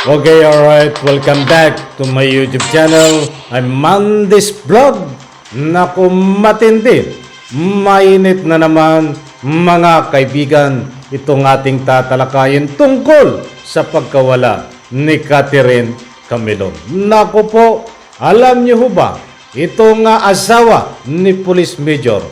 Okay, alright. Welcome back to my YouTube channel. I'm Mandis Vlog. Naku, matindi. Mainit na naman, mga kaibigan. Itong ating tatalakayin tungkol sa pagkawala ni Catherine Camilon. Naku po, alam niyo ho ba, itong asawa ni Police Major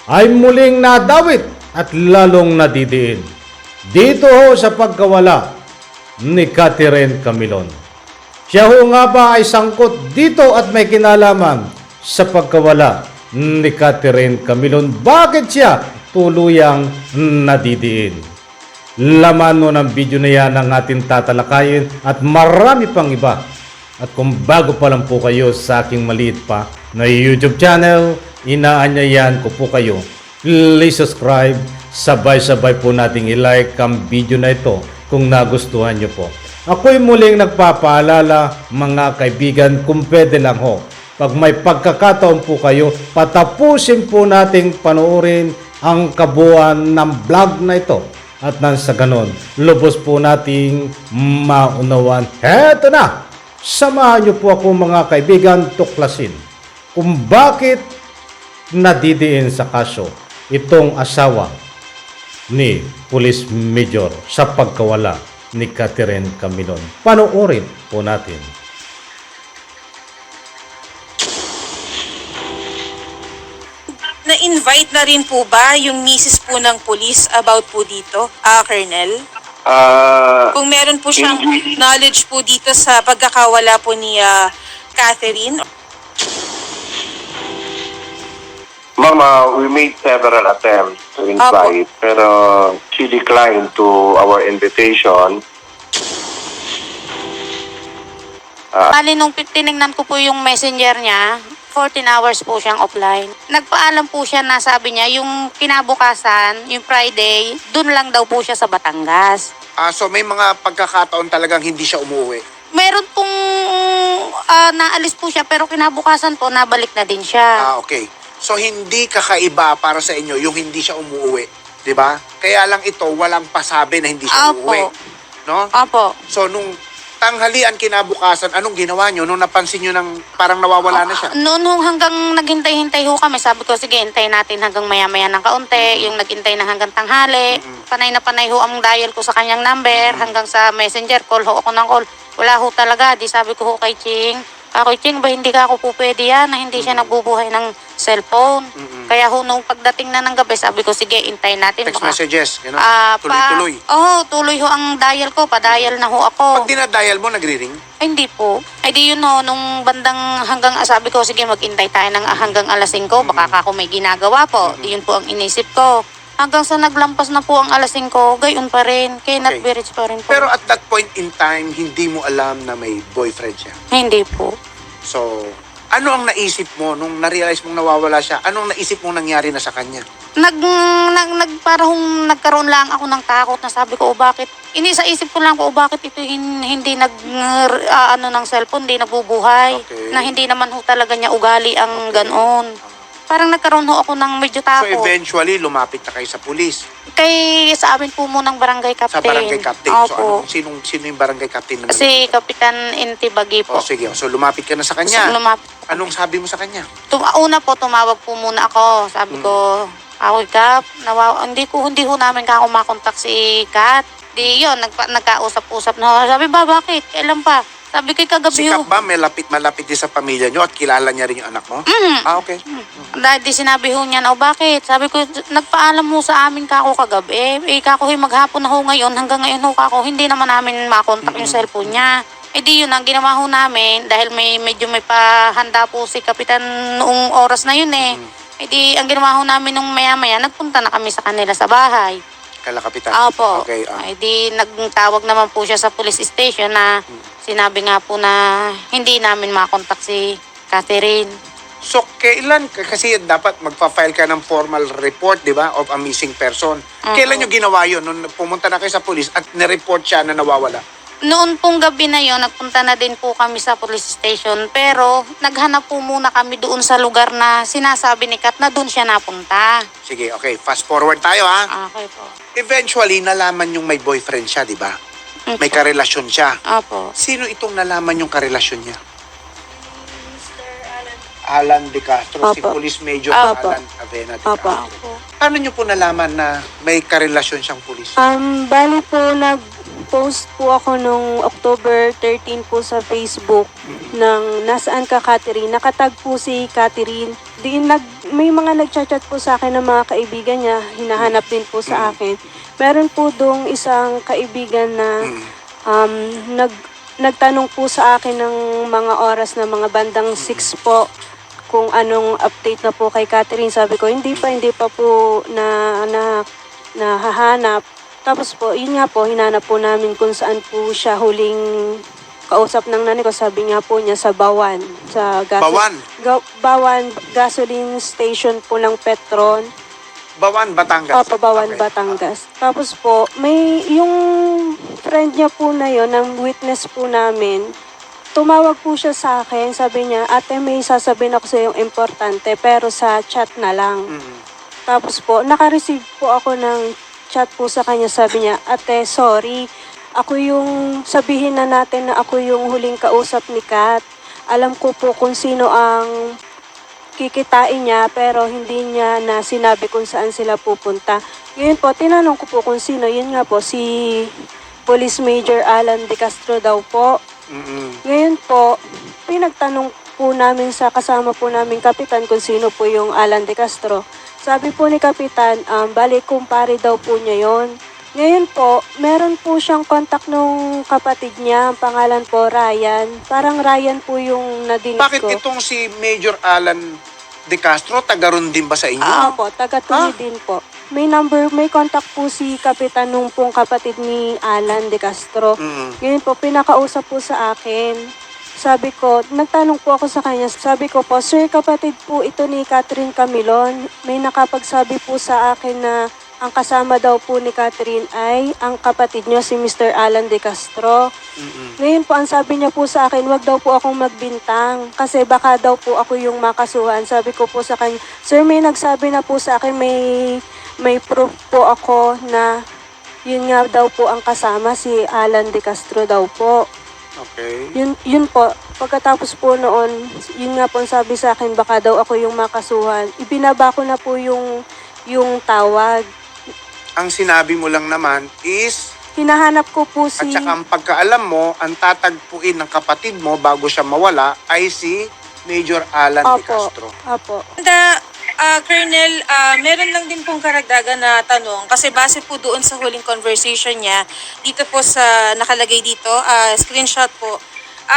ay muling nadawit at lalong nadidiin. Dito ho sa pagkawala ni Catherine Camilon. Siya ho nga ba ay sangkot dito at may kinalaman sa pagkawala ni Catherine Camilon? Bakit siya tuluyang nadidiin? Laman no ng video na yan ang ating tatalakayin at marami pang iba. At kung bago pa lang po kayo sa aking maliit pa na YouTube channel, inaanyayan ko po kayo. Please subscribe, sabay-sabay po nating i-like ang video na ito kung nagustuhan nyo po. Ako'y muling nagpapaalala mga kaibigan, kung pwede lang ho, pag may pagkakataon po kayo, patapusin po nating panoorin ang kabuuan ng vlog na ito. At nang sa ganon, lubos po nating maunawan. Heto na! Samahan nyo po ako mga kaibigan tuklasin kung bakit nadidiin sa kaso itong asawa ni Police Major sa pagkawala ni Catherine Camilon. Panoorin po natin. Na-invite na rin po ba yung misis po ng police about po dito, Colonel? Kung meron po siyang knowledge po dito sa pagkakawala po ni Catherine? Ma'am, we made several attempts to invite, pero she declined to our invitation. Bali, nung tinignan ko po yung messenger niya, 14 hours po siyang offline. Nagpaalam po siya na sabi niya, yung kinabukasan, yung Friday, dun lang daw po siya sa Batangas. So may mga pagkakataon talagang hindi siya umuwi. Meron pong naalis po siya, pero kinabukasan po, nabalik na din siya. Okay. So hindi kakaiba para sa inyo yung hindi siya umuwi, 'di ba? Kaya lang ito walang pasabi na hindi siya Opo. umuwi. No? Opo. So nung tanghalian kinabukasan, anong ginawa nyo nung napansin nyo nang parang nawawala na siya? Noon hanggang naghintay-hintay ho kami, sabi ko, sige, hintayin natin hanggang maya-maya ng kaunti. Yung naghintay na hanggang tanghali. Panay na panay ho ang dial ko sa kanyang number. Hanggang sa messenger, call ho ako ng call. Wala ho talaga. Di sabi ko ho kay Ching, Ching, ba hindi ka ako po pwede yan na hindi siya nagbubuhay ng cellphone. Kaya ho, nung pagdating na ng gabi, sabi ko, sige, hintayin natin. Text messages, gano'n? Tuloy-tuloy. Tuloy ho ang dial ko. Pa-dial na ho ako. Pag dinadial mo, nagri-ring? Ay, hindi po. Ay, di yun ho, nung bandang hanggang, sabi ko, sige, maghintay tayo ng hanggang alas 5, baka ako may ginagawa po. Yun po ang inisip ko. Hanggang sa naglampas na po ang alas 5, gayon pa rin. Kaya Okay. nag-bearage pa rin po. Pero at that point in time, hindi mo alam na may boyfriend siya. Hindi po. So, ano ang naisip mo nung na-realize mong nawawala siya? Anong naisip mong nangyari na sa kanya? Parang nagkaroon lang ako ng takot na sabi ko, bakit? Inisa-isip ko lang ko, bakit ito hindi ng cellphone, hindi nabubuhay. Okay. Na hindi naman ho talaga niya ugali ang ganoon. Parang nagkaroon ho ako ng medyo So takot. eventually, lumapit na kayo sa pulis. Sa amin po munang barangay captain. Sa barangay captain. Opo. So sino yung barangay captain na Si Kapitan Intibagi po. sige. So lumapit ka na sa kanya. Anong sabi mo sa kanya? Una po, tumawag po muna ako. Sabi ko, ako Kap, hindi ho namin ako makontak si Kat. Di yun, nagkausap-usap na ho. Sabi ba, bakit? Kailan pa? Sabi ko, kagabi Si ho. Kap ba malapit din sa pamilya nyo at kilala niya rin yung anak mo? Okay. Dahil di sinabi ho niya na, bakit? Sabi ko, nagpaalam mo sa amin kako kagabi. Kako maghapon na ho ngayon, hanggang ngayon ho kako, hindi naman namin makontak yung cellphone niya. Di yun, ang ginawa ho namin, dahil medyo may pahanda po si Kapitan noong oras na yun di, ang ginawa ho namin nung maya-maya, nagpunta na kami sa kanila sa bahay. Kala Kapitan? Opo. Okay. Di, nagtawag naman po siya sa police station na sinabi nga po na hindi namin makontak si Catherine. So, kailan, kasi dapat magpa-file ka ng formal report, di ba, of a missing person. Kailan nyo ginawa yun? Nung pumunta na kayo sa police at nireport siya na nawawala? Noon pong gabi na yon, nagpunta na din po kami sa police station, pero naghanap po muna kami doon sa lugar na sinasabi ni Kat na doon siya napunta. Sige, okay. Fast forward tayo, ha? Okay po. Eventually, nalaman yung may boyfriend siya, di ba? May karelasyon siya. Opo. Sino itong nalaman yung karelasyon niya? Alan De Castro, si Opo. Police Major Opo. Alan Avena De Opo. Castro. Paano niyo po nalaman na may karelasyon siyang pulis? Bali po, nag-post po ako nung October 13 po sa Facebook ng nasaan ka, Catherine. Nakatag po si Catherine. May mga nagchat-chat po sa akin ng mga kaibigan niya, hinahanap din po sa akin. Meron po dong isang kaibigan na nagtanong po sa akin ng mga oras na mga bandang 6 po kung anong update na po kay Catherine. Sabi ko, hindi pa po nahahanap. Tapos po, yun nga po, hinanap po namin kung saan po siya huling kausap ng nanay ko. Sabi nga po niya sa Bawan. Bawan? Bawan gasoline station po ng Petron. Bawan, Batangas? Opo, Bawan, Okay. Batangas. Tapos po, may yung friend niya po na yun, ang witness po namin, tumawag po siya sa akin. Sabi niya, ate, may sasabihin ako sa yung importante, pero sa chat na lang. Tapos po, naka-receive po ako ng chat po sa kanya. Sabi niya, ate, sorry. Ako yung, sabihin na natin na ako yung huling kausap ni Kat. Alam ko po kung sino ang kikitain niya, pero hindi niya na sinabi kung saan sila pupunta. Ngayon po, tinanong ko po kung sino. Yun nga po, si Police Major Alan De Castro daw po. Ngayon po, pinagtanong po namin sa kasama po namin kapitan kung sino po yung Alan De Castro. Sabi po ni kapitan, bali kumpare daw po niya yon. Ngayon po, meron po siyang contact nung kapatid niya, ang pangalan po Ryan. Parang Ryan po yung nadinig Bakit ko. itong si Major Alan De Castro, taga-ron din ba sa inyo? Opo, taga-Tuli din po. May contact po si kapitan nung pong kapatid ni Alan De Castro. Ngayon po, pinakausap po sa akin. Sabi ko, nagtanong po ako sa kanya. Sabi ko po, sir, kapatid po ito ni Catherine Camilon. May nakapagsabi po sa akin na ang kasama daw po ni Catherine ay ang kapatid niyo, si Mr. Alan De Castro. Ngayon po, ang sabi niya po sa akin, wag daw po akong magbintang kasi baka daw po ako yung makasuhan. Sabi ko po sa kanya, sir, may nagsabi na po sa akin, may proof po ako na yun nga daw po ang kasama, si Alan De Castro daw po. Okay. Yun po, pagkatapos po noon, yun nga po ang sabi sa akin, baka daw ako yung makasuhan. Ibinaba ko na po yung tawag. Ang sinabi mo lang naman is, Hinahanap ko po at si... saka ang pagkaalam mo, ang tatagpuin ng kapatid mo bago siya mawala ay si Major Alan De Castro. Opo. And, Colonel, meron lang din pong karagdagan na tanong kasi base po doon sa huling conversation niya, dito po sa nakalagay dito, screenshot po,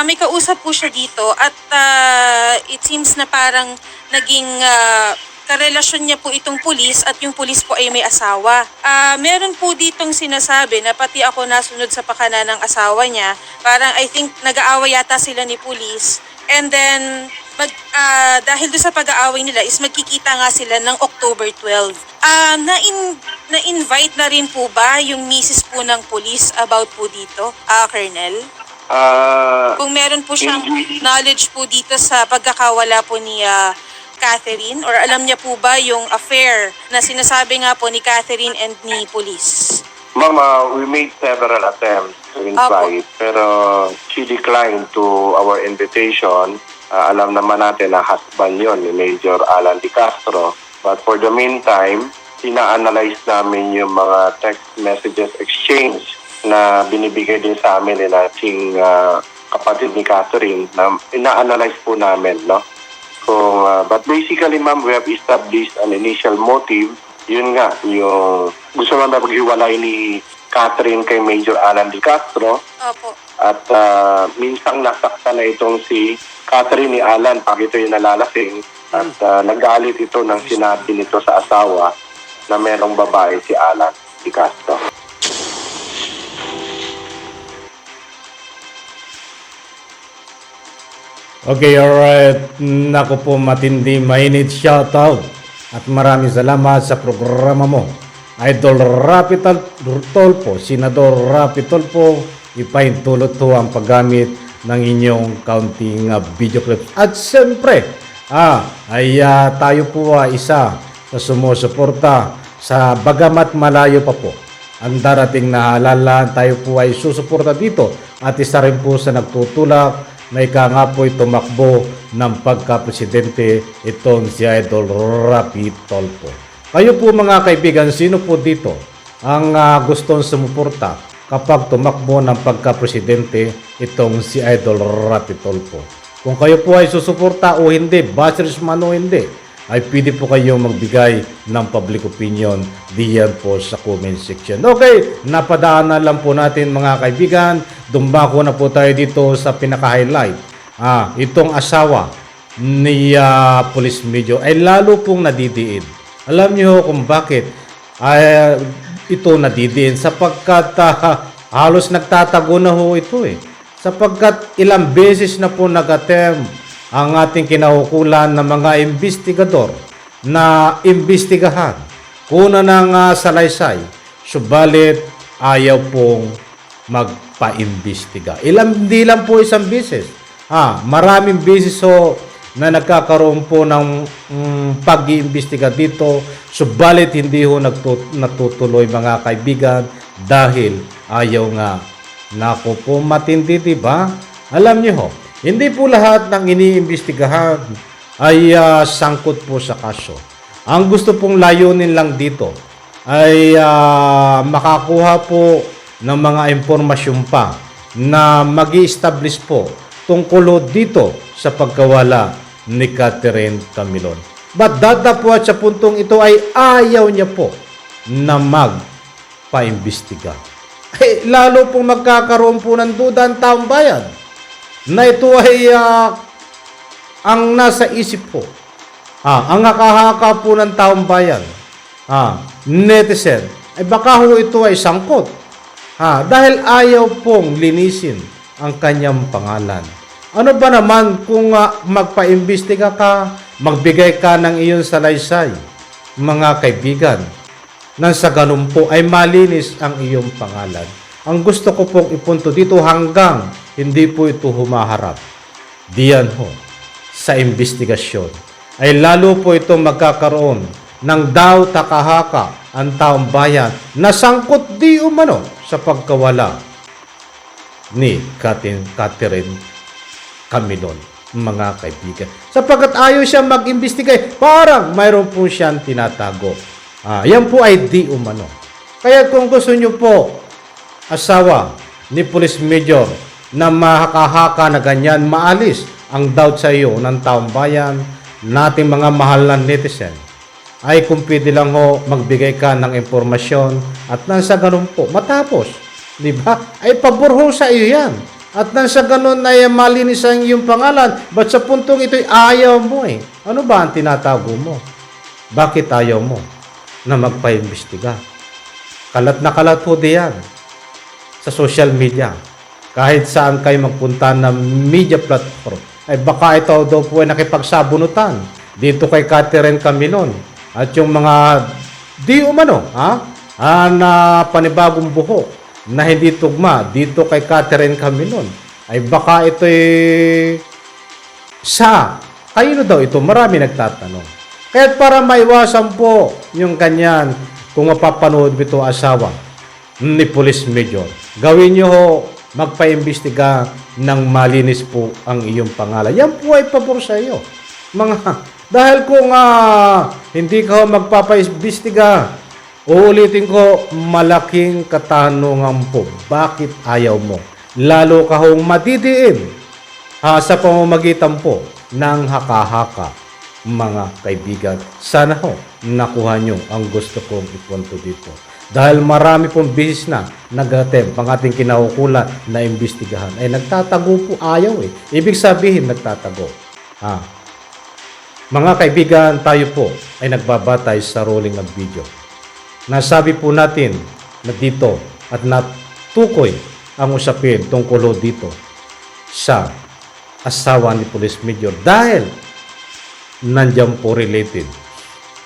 may kausap po siya dito at it seems na parang naging karelasyon niya po itong pulis at yung pulis po ay may asawa. Meron po ditong sinasabi na pati ako nasunod sa pakana ng asawa niya. Parang I think nag-aaway yata sila ni pulis. And then, dahil doon sa pag-aaway nila is magkikita nga sila ng October 12. Na-invite na rin po ba yung misis po ng pulis about po dito, Colonel? Kung meron po siyang knowledge po dito sa pagkakawala po ni Catherine, or alam niya po ba yung affair na sinasabi nga po ni Catherine and ni police? Ma'am, we made several attempts to invite, pero she declined to our invitation. Alam naman natin na husband yon ni Major Alan De Castro. But for the meantime, ina-analyze namin yung mga text messages exchange na binibigay din sa amin ni nating kapatid ni Catherine, na ina-analyze po namin, no? But basically, ma'am, we have established an initial motive. Yun nga, yung gusto naman maghiwalay ni Catherine kay Major Alan De Castro. Opo. At minsang nasaktan na itong si Catherine ni Alan pag ito yung nalalasing. At nagalit ito nang sinabi nito sa asawa na merong babae si Alan De Castro. Okay, alright. Naku po, matindi, mainit shoutout. At maraming salamat sa programa mo. Idol Rapi Tulfo, Senador Rapi Tulfo, ipaintulot ho ang paggamit ng inyong counting video clips. At siyempre, tayo po isa sa sumusuporta sa bagamat malayo pa po ang darating na halalan. Tayo po ay susuporta dito at isa rin po sa nagtutulak na ika nga po tumakbo ng pagka-presidente itong si Idol Rapi Tulfo. Kayo po mga kaibigan, sino po dito ang gustong sumuporta kapag tumakbo ng pagka-presidente itong si Idol Rapi Tulfo? Kung kayo po ay susuporta o hindi, bashers man o hindi, ay pwede po kayong magbigay ng public opinion diyan po sa comment section. Okay, napadaanan lang po natin mga kaibigan. Dumbako na po tayo dito sa pinaka-highlight. Itong asawa ni Police Major ay lalo pong nadidiin. Alam niyo kung bakit ito nadidiin? Sapagkat halos nagtatago na ho ito eh. Sapagkat ilang beses na po nag-attempt ang ating kinahukulan ng mga investigador na imbestigahan kuna ng salaysay, subalit ayaw pong magpa-imbestiga. Hindi lang po isang beses. Maraming beses na nagkakaroon po ng pag-iimbestiga dito, subalit hindi ho natutuloy mga kaibigan dahil ayaw nga. Nako po, matindi, diba? Alam niyo ho, hindi po lahat ng iniimbestigahan ay sangkot po sa kaso. Ang gusto pong layunin lang dito ay makakuha po ng mga impormasyon pa na mag-i-establish po tungkol dito sa pagkawala ni Catherine Camilon. But datapwat sa puntong ito ay ayaw niya po na magpa-imbestiga. Lalo pong magkakaroon po ng duda ang taong bayan na ito ay ang nasa isip po. Ang nakahaka po ng taong bayan, netizen, ay baka ho ito ay sangkot. Dahil ayaw pong linisin ang kanyang pangalan. Ano ba naman kung magpa-imbestiga ka, magbigay ka ng iyong salaysay, mga kaibigan, nang sa ganun po ay malinis ang iyong pangalan. Ang gusto ko pong ipunto dito hanggang hindi po ito humaharap diyan ho sa investigasyon, ay lalo po ito magkakaroon ng daw takahaka ang taong bayan na sangkot di umano sa pagkawala ni Catherine Camilon, mga kaibigan. Sapagkat ayaw siya mag-imbestigay, parang mayroon po siyang tinatago. Yan po ay di umano. Kaya kung gusto nyo po, asawa ni Police Major, na makahaka na ganyan, maalis ang doubt sa iyo ng taong bayan, nating mga mahal na netizen, ay kung pwede lang ho, magbigay ka ng impormasyon at nang sa ganun po, matapos, di ba? Ay pabor ho sa iyo yan. At nang sa ganun ay malinis ang iyong pangalan, ba't sa puntong ito'y ayaw mo eh? Ano ba ang tinatago mo? Bakit ayaw mo na magpa-imbestiga? Kalat na kalat po diyan sa social media. Kahit saan kayo magpunta na media platform, ay baka ito daw po ay nakipagsabunutan dito kay Catherine Camilon. At yung mga di umano, na panibagong buhok na hindi tugma dito kay Catherine Camilon, ay baka ito'y kayo daw ito, marami nagtatanong. Kaya para maiwasan po yung kanyan, kung mapapanood ito asawa ni Police Major, gawin nyo ho, magpa-imbestiga ng malinis po ang iyong pangalan. Yan po ay pabor sa iyo. Dahil kung hindi ka magpapa-imbestiga, uulitin ko, malaking katanungan po. Bakit ayaw mo? Lalo ka hong madidiin sa pamamagitan po ng haka-haka, mga kaibigan. Sana ho, nakuha nyo ang gusto kong ipunto dito. Dahil marami pong bisis na nag-attempt ang ating kinahukulan na imbestigahan. Ay nagtatago po, ayaw eh. Ibig sabihin, nagtatago. Mga kaibigan, tayo po ay nagbabatay sa rolling ng video. Nasabi po natin na dito at natukoy ang usapin tungkol dito sa asawa ni Police Major dahil nandiyan po related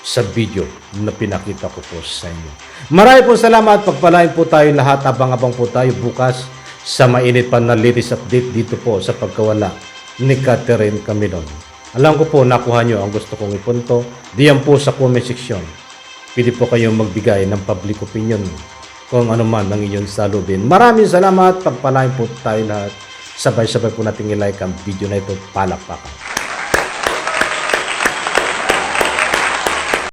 sa video na pinakita ko po sa inyo. Marami po salamat. Pagpalain po tayo lahat. Abang-abang po tayo bukas sa mainit pa na latest update dito po sa pagkawala ni Catherine Camilon. Alam ko po, nakuha nyo ang gusto kong ipunto. Diyan po sa comment section. Pwede po kayong magbigay ng public opinion kung ano man ang inyong salubin. Maraming salamat. Pagpalain po tayo lahat. Sabay-sabay po natin i-like ang video na ito. Palakpakan.